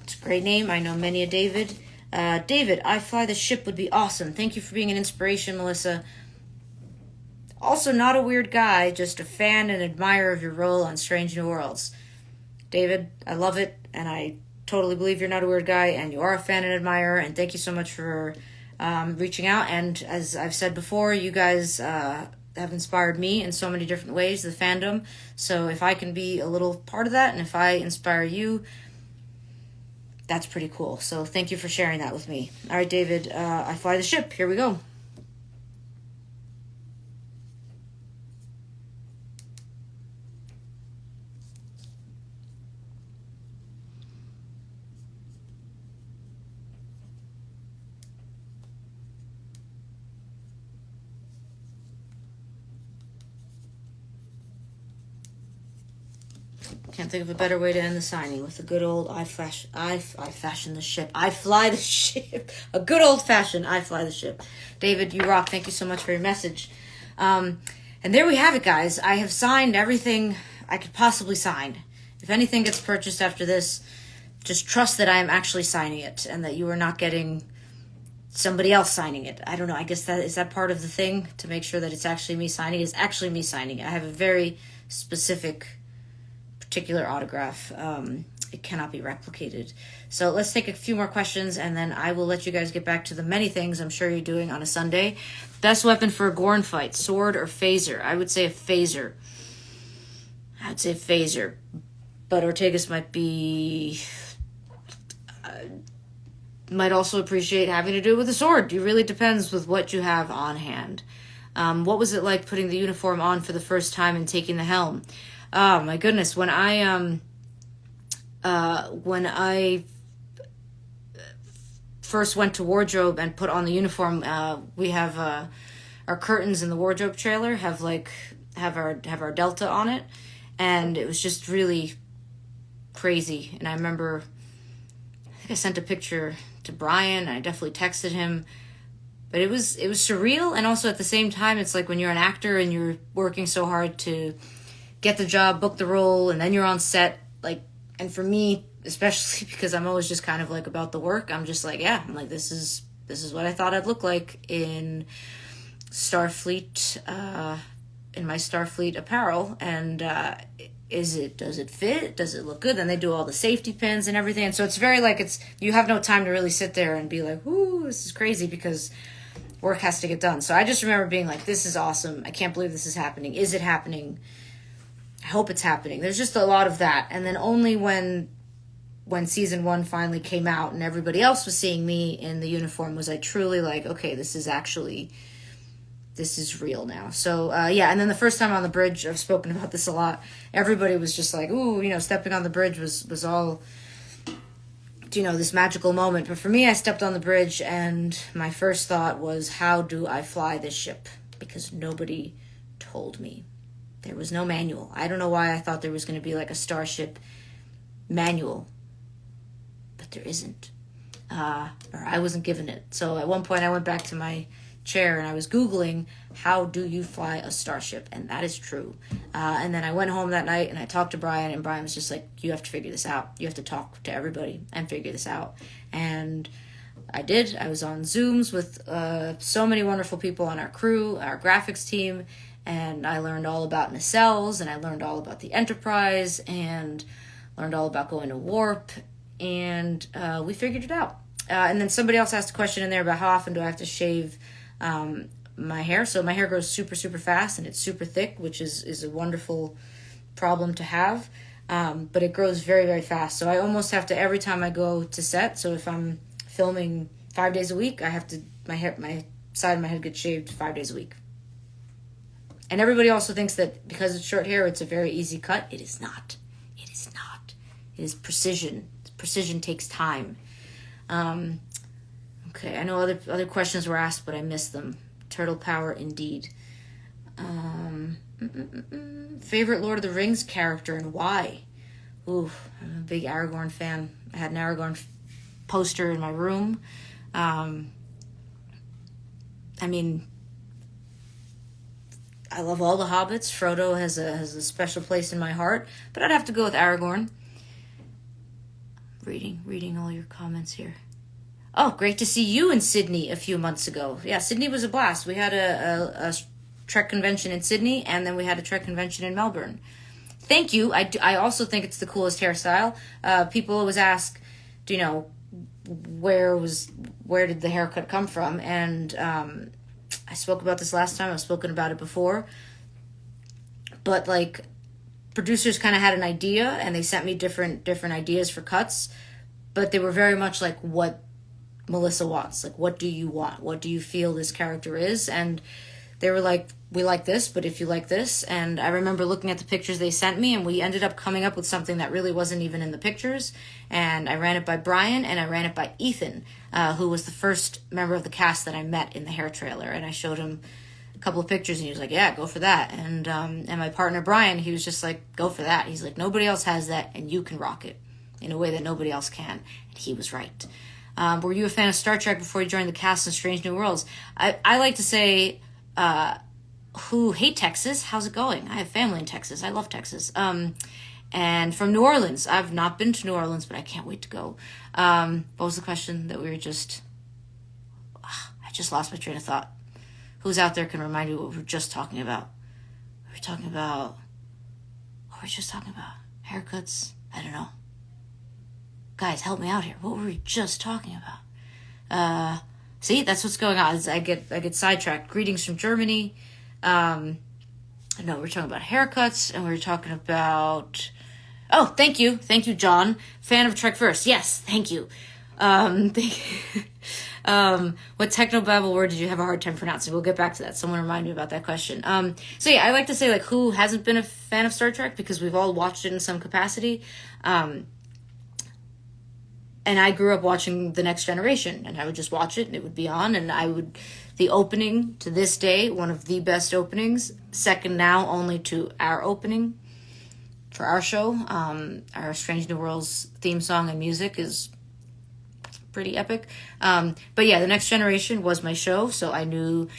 It's a great name. I know many a David. David, I fly the ship would be awesome. Thank you for being an inspiration, Melissa. Also, not a weird guy, just a fan and admirer of your role on Strange New Worlds. David, I love it, and I totally believe you're not a weird guy, and you are a fan and admirer, and thank you so much for reaching out. And as I've said before, you guys have inspired me in so many different ways, the fandom. So if I can be a little part of that, and if I inspire you, that's pretty cool. So thank you for sharing that with me. All right, David, I fly the ship. Here we go. Can't think of a better way to end the signing with a good old I fashion the ship. I fly the ship. A good old fashioned I fly the ship. David, you rock. Thank you so much for your message. And there we have it, guys. I have signed everything I could possibly sign. If anything gets purchased after this, just trust that I am actually signing it and that you are not getting somebody else signing it. I don't know. I guess that is that part of the thing to make sure that it's actually me signing. It's actually me signing it. I have a very specific particular autograph. It cannot be replicated. So let's take a few more questions and then I will let you guys get back to the many things I'm sure you're doing on a Sunday. Best weapon for a Gorn fight, sword or phaser? I would say a phaser. But Ortegas might also appreciate having to do it with a sword. It really depends with what you have on hand. What was it like putting the uniform on for the first time and taking the helm? Oh my goodness! When I first went to wardrobe and put on the uniform, we have our curtains in the wardrobe trailer have our Delta on it, and it was just really crazy. And I remember, I think I sent a picture to Brian. And I definitely texted him. But it was surreal, and also at the same time, it's like when you're an actor and you're working so hard to get the job, book the role, and then you're on set, like, and for me, especially because I'm always just kind of like about the work, I'm just like, yeah, I'm like, this is what I thought I'd look like in Starfleet, in my Starfleet apparel, and does it fit? Does it look good? Then they do all the safety pins and everything, and so it's very like, you have no time to really sit there and be like, ooh, this is crazy, because work has to get done. So I just remember being like, this is awesome. I can't believe this is happening. Is it happening? I hope it's happening. There's just a lot of that. And then only when season 1 finally came out and everybody else was seeing me in the uniform was I truly like, okay, this is real now. So, yeah. And then the first time on the bridge, I've spoken about this a lot. Everybody was just like, ooh, stepping on the bridge was all, this magical moment. But for me, I stepped on the bridge and my first thought was, how do I fly this ship? Because nobody told me. There was no manual. I don't know why I thought there was going to be like a Starship manual, but there isn't. Or I wasn't given it. So at one point I went back to my chair and I was Googling, how do you fly a Starship? And that is true. And then I went home that night and I talked to Brian, and Brian was just like, you have to figure this out. You have to talk to everybody and figure this out. And I did. I was on Zooms with so many wonderful people on our crew, our graphics team, and I learned all about nacelles, and I learned all about the Enterprise, and learned all about going to warp, and we figured it out. And then somebody else asked a question in there about how often do I have to shave my hair. So my hair grows super, super fast, and it's super thick, which is a wonderful problem to have. But it grows very, very fast. So I almost have to, every time I go to set, so if I'm filming 5 days a week, I have to, my side of my head gets shaved 5 days a week. And everybody also thinks that because it's short hair, it's a very easy cut. It is not. It is not. It is precision. Precision takes time. Okay, I know other questions were asked, but I missed them. Turtle power, indeed. Favorite Lord of the Rings character and why? Ooh, I'm a big Aragorn fan. I had an Aragorn poster in my room. I mean, I love all the hobbits. Frodo has a special place in my heart, but I'd have to go with Aragorn. Reading all your comments here. Oh, great to see you in Sydney a few months ago. Yeah, Sydney was a blast. We had a Trek convention in Sydney, and then we had a Trek convention in Melbourne. Thank you. I also think it's the coolest hairstyle. People always ask, do you know, where did the haircut come from? And I spoke about this last time. I've spoken about it before. But like, producers kind of had an idea, and they sent me different ideas for cuts, but they were very much like what Melissa wants. Like, what do you want? What do you feel this character is? And they were like, we like this, but if you like this. And I remember looking at the pictures they sent me, and we ended up coming up with something that really wasn't even in the pictures. And I ran it by Brian, and I ran it by Ethan, who was the first member of the cast that I met in the hair trailer. And I showed him a couple of pictures, and he was like, yeah, go for that. And my partner Brian, he was just like, go for that. He's like, nobody else has that, and you can rock it in a way that nobody else can. And he was right. Were you a fan of Star Trek before you joined the cast in Strange New Worlds? I like to say, hey Texas, how's it going? I have family in Texas. I love Texas. And from New Orleans. I've not been to New Orleans, but I can't wait to go. What was the question that we were just... I just lost my train of thought. Who's out there can remind me what we were just talking about? We were talking about... What were we just talking about? Haircuts? I don't know. Guys, help me out here. What were we just talking about? See, that's what's going on. I get sidetracked. Greetings from Germany. No, we're talking about haircuts, and we're talking about... Oh, thank you, John. Fan of Trekverse. Yes, thank you. What technobabble word did you have a hard time pronouncing? We'll get back to that. Someone remind me about that question. So yeah, I like to say, like, who hasn't been a fan of Star Trek, because we've all watched it in some capacity. And I grew up watching The Next Generation, and I would just watch it, and it would be on, and the opening, to this day, one of the best openings, second now only to our opening for our show. Our Strange New Worlds theme song and music is pretty epic. But yeah, The Next Generation was my show, so I knew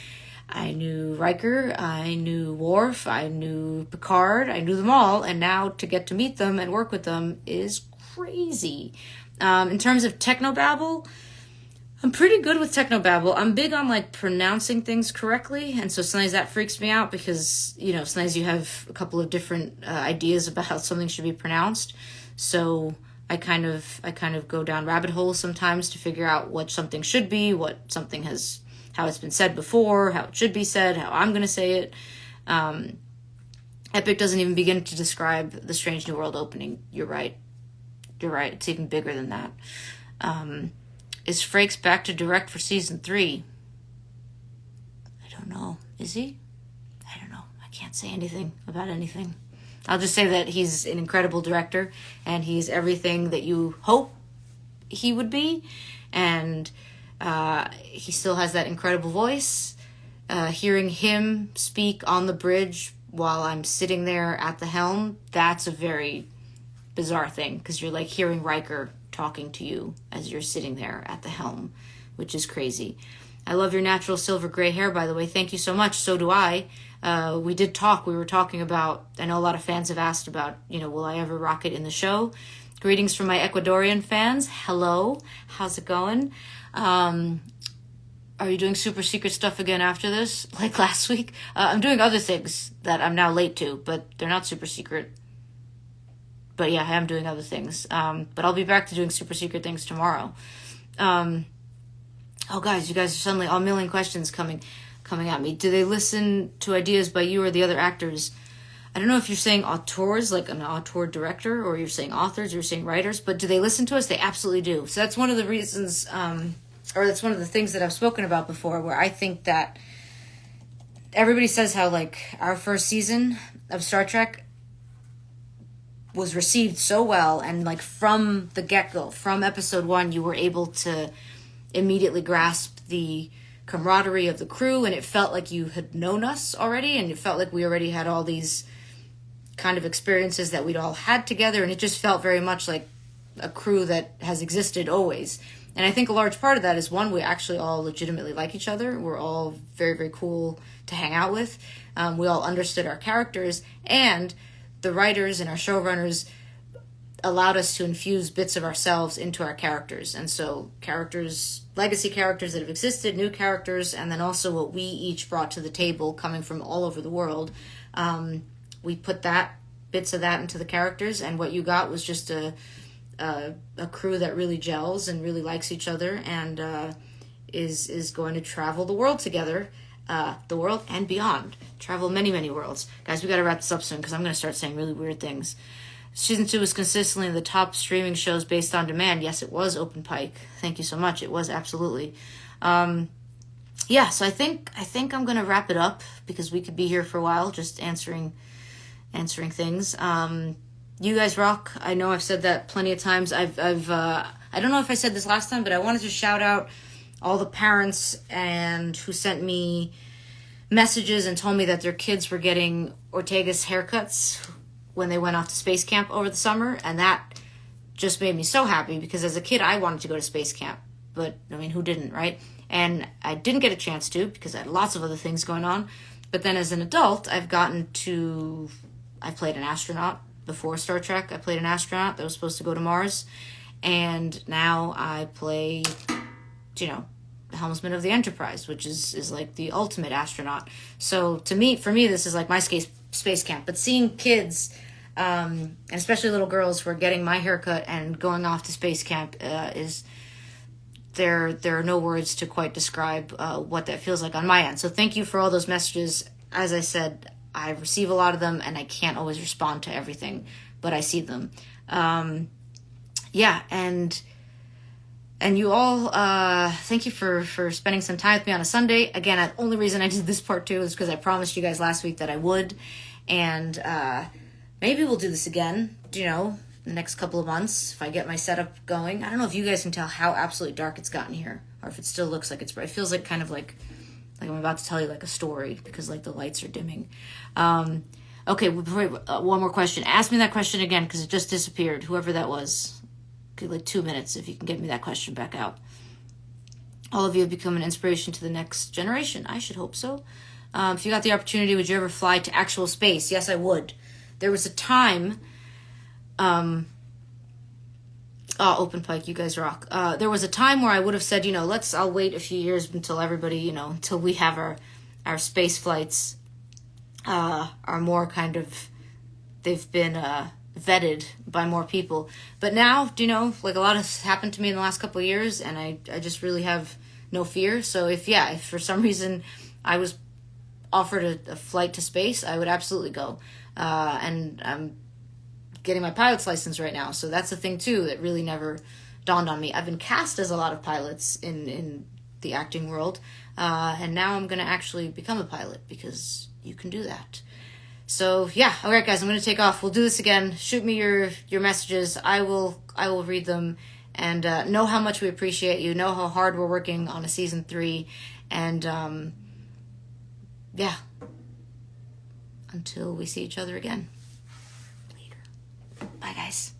Riker, I knew Worf, I knew Picard, I knew them all, and now to get to meet them and work with them is crazy. In terms of technobabble, I'm pretty good with technobabble. I'm big on, like, pronouncing things correctly, and so sometimes that freaks me out because, you know, sometimes you have a couple of different ideas about how something should be pronounced. So I kind of go down rabbit holes sometimes to figure out what something should be, how it's been said before, how it should be said, how I'm going to say it. Epic doesn't even begin to describe the Strange New World opening. You're right. It's even bigger than that. Is Frakes back to direct for season 3? I don't know. Is he? I don't know. I can't say anything about anything. I'll just say that he's an incredible director, and he's everything that you hope he would be, and he still has that incredible voice. Hearing him speak on the bridge while I'm sitting there at the helm, that's a very bizarre thing, because you're like hearing Riker talking to you as you're sitting there at the helm, which is crazy. I love your natural silver gray hair, by the way. Thank you so much. So do I. We did talk. We were talking about, I know a lot of fans have asked about, will I ever rock it in the show? Greetings from my Ecuadorian fans. Hello. How's it going? are you doing super secret stuff again after this, like last week? I'm doing other things that I'm now late to, but they're not super secret. But yeah, I am doing other things. But I'll be back to doing super secret things tomorrow. Oh, guys, you guys are suddenly a million questions coming at me. Do they listen to ideas by you or the other actors? I don't know if you're saying auteurs, like an auteur director, or you're saying authors, or you're saying writers, but do they listen to us? They absolutely do. So that's one of the reasons, or that's one of the things that I've spoken about before, where I think that everybody says how, like, our first season of Star Trek was received so well, and, like, from the get-go, from episode 1, you were able to immediately grasp the camaraderie of the crew, and it felt like you had known us already, and it felt like we already had all these kind of experiences that we'd all had together, and it just felt very much like a crew that has existed always. And I think a large part of that is, one, we actually all legitimately like each other. We're all very, very cool to hang out with. We all understood our characters, and the writers and our showrunners allowed us to infuse bits of ourselves into our characters. And so characters, legacy characters that have existed, new characters, and then also what we each brought to the table coming from all over the world. We put bits of that into the characters, and what you got was just a crew that really gels and really likes each other, and is going to travel the world together, the world and beyond. Travel many, many worlds. Guys, we got to wrap this up soon because I'm going to start saying really weird things. Season 2 was consistently the top streaming shows based on demand. Yes, it was, Open Pike. Thank you so much. It was, absolutely. Yeah, so I think I'm going to wrap it up because we could be here for a while just answering things. You guys rock. I know I've said that plenty of times. I don't know if I said this last time, but I wanted to shout out all the parents and who sent me messages and told me that their kids were getting Ortega's haircuts when they went off to space camp over the summer, and that just made me so happy because as a kid I wanted to go to space camp, but I mean, who didn't, right? And I didn't get a chance to because I had lots of other things going on. But then as an adult, I played an astronaut. Before Star Trek, I played an astronaut that was supposed to go to Mars, and now I play, the helmsman of the Enterprise, which is like the ultimate astronaut. So for me, this is like my space camp. But seeing kids, and especially little girls who are getting my haircut and going off to space camp, there are no words to quite describe what that feels like on my end. So thank you for all those messages. As I said, I receive a lot of them, and I can't always respond to everything, but I see them. Yeah, and you all, thank you for spending some time with me on a Sunday. Again, the only reason I did this part 2 is because I promised you guys last week that I would, and maybe we'll do this again, the next couple of months if I get my setup going. I don't know if you guys can tell how absolutely dark it's gotten here, or if it still looks like it's bright. It feels like kind of like I'm about to tell you like a story because like the lights are dimming. Okay, one more question. Ask me that question again because it just disappeared. Whoever that was. Okay, like 2 minutes if you can get me that question back out. All of you have become an inspiration to the next generation. I should hope so. If you got the opportunity, would you ever fly to actual space? Yes, I would. There was a time... Open Pike, you guys rock. There was a time where I would have said, I'll wait a few years until everybody, until we have our space flights are more kind of, they've been vetted by more people. But now, like a lot has happened to me in the last couple of years, and I just really have no fear. So if for some reason I was offered a flight to space, I would absolutely go. And I'm getting my pilot's license right now, so that's a thing too that really never dawned on me. I've been cast as a lot of pilots in the acting world, and now I'm going to actually become a pilot because you can do that. So yeah, all right guys, I'm going to take off. We'll do this again. Shoot me your messages. I will read them, and know how much we appreciate you. Know how hard we're working on a season 3, and yeah, until we see each other again. Bye, guys.